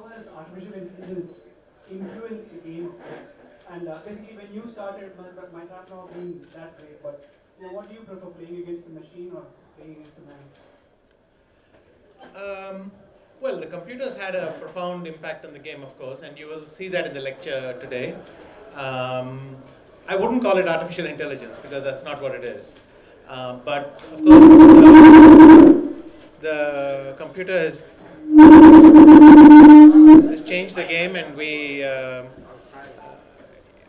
how has artificial intelligence influenced the game of chess? And basically, when you started, it might have not been that way, but what do you prefer, playing against the machine or playing against the man? Well, the computers had a profound impact on the game, of course, and you will see that in the lecture today. I wouldn't call it artificial intelligence because that's not what it is. But of course, the computer has changed the game, and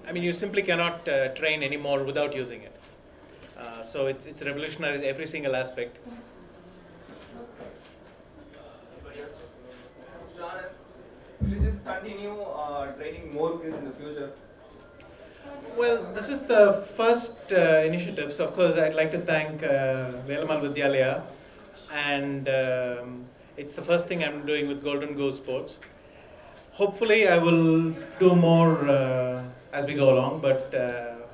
I mean, you simply cannot train anymore without using it. So it's revolutionary in every single aspect. Will you just continue training more kids in the future? Well, this is the first initiative, so of course I'd like to thank Velammal Vidyalaya, and it's the first thing I'm doing with Golden Goose Sports. Hopefully I will do more as we go along, but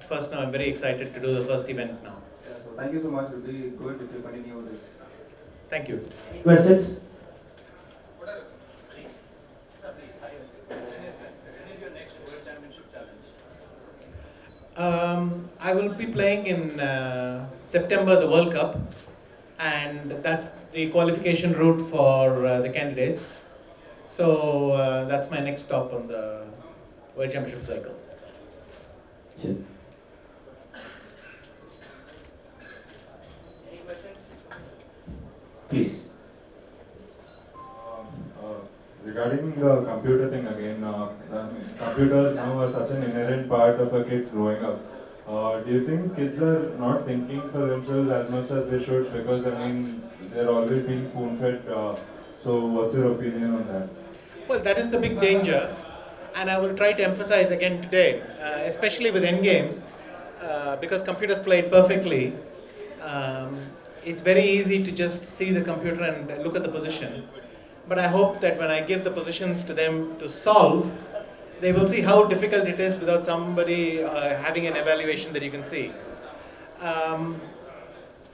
first now I'm very excited to do the first event now. Yeah, so thank you so much. It will be good if you continue this. Thank you. Any questions? I will be playing in September the World Cup, and that's the qualification route for the candidates. So that's my next stop on the World Championship cycle. Sure. Any questions? Please. Regarding the computer thing again, computers now are such an inherent part of a kid's growing up. Do you think kids are not thinking for themselves as much as they should? Because I mean, they're always being spoon-fed. So what's your opinion on that? Well, that is the big danger, and I will try to emphasize again today, especially with endgames, because computers play it perfectly. It's very easy to just see the computer and look at the position. But I hope that when I give the positions to them to solve, they will see how difficult it is without somebody having an evaluation that you can see.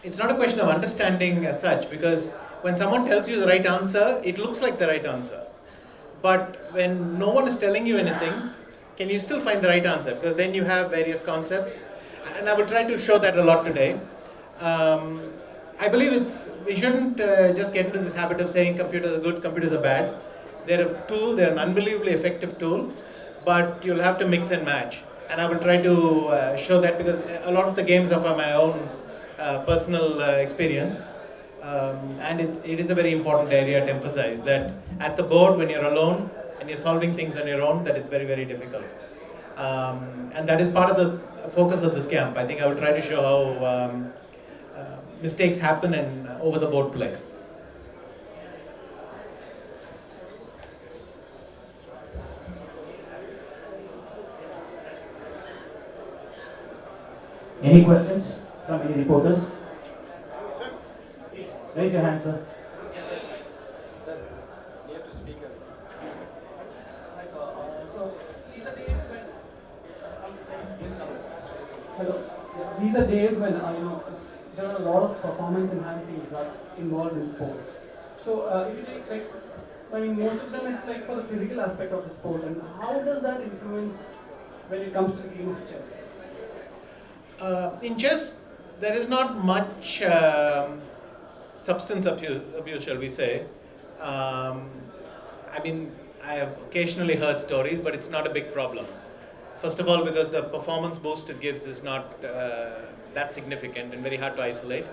It's not a question of understanding as such, because when someone tells you the right answer, it looks like the right answer. But when no one is telling you anything, can you still find the right answer? Because then you have various concepts, and I will try to show that a lot today. I believe we shouldn't just get into this habit of saying computers are good, computers are bad. They're a tool, they're an unbelievably effective tool, but you'll have to mix and match. And I will try to show that, because a lot of the games are from my own personal experience. And it is a very important area to emphasize, that at the board, when you're alone and you're solving things on your own, that it's very, very difficult. And that is part of the focus of this camp. I think I will try to show how mistakes happen in over the board play. Any questions from any reporters? Sir. Please, raise your hand, sir. Sir, you have to speak up. Hi, sir. So these are days when hello. These are days when there are a lot of performance-enhancing drugs involved in sports. So if you take most of them it's for the physical aspect of the sport, and how does that influence when it comes to the game of chess? In chess, there is not much substance abuse, shall we say. I mean, I have occasionally heard stories, but it's not a big problem. First of all, because the performance boost it gives is not that significant and very hard to isolate.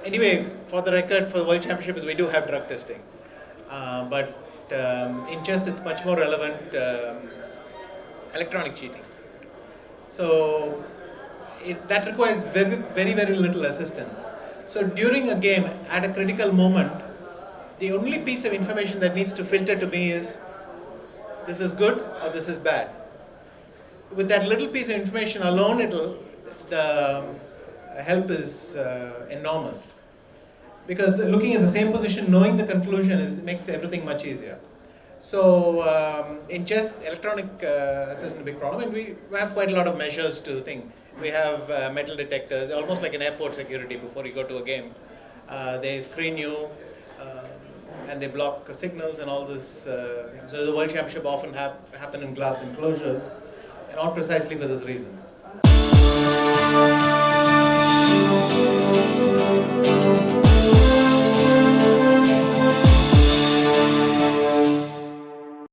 Anyway, for the record, for the World Championships, we do have drug testing. But in chess, it's much more relevant electronic cheating. So that requires very, very, very little assistance. So during a game, at a critical moment, the only piece of information that needs to filter to me is, this is good or this is bad. With that little piece of information alone, the help is enormous. Because looking at the same position, knowing the conclusion makes everything much easier. So in chess, electronic assessment is a big problem, and we have quite a lot of measures to think. We have metal detectors, almost like an airport security before you go to a game. They screen you. and they block signals and all this. So the World Championship often happen in glass enclosures, and all precisely for this reason.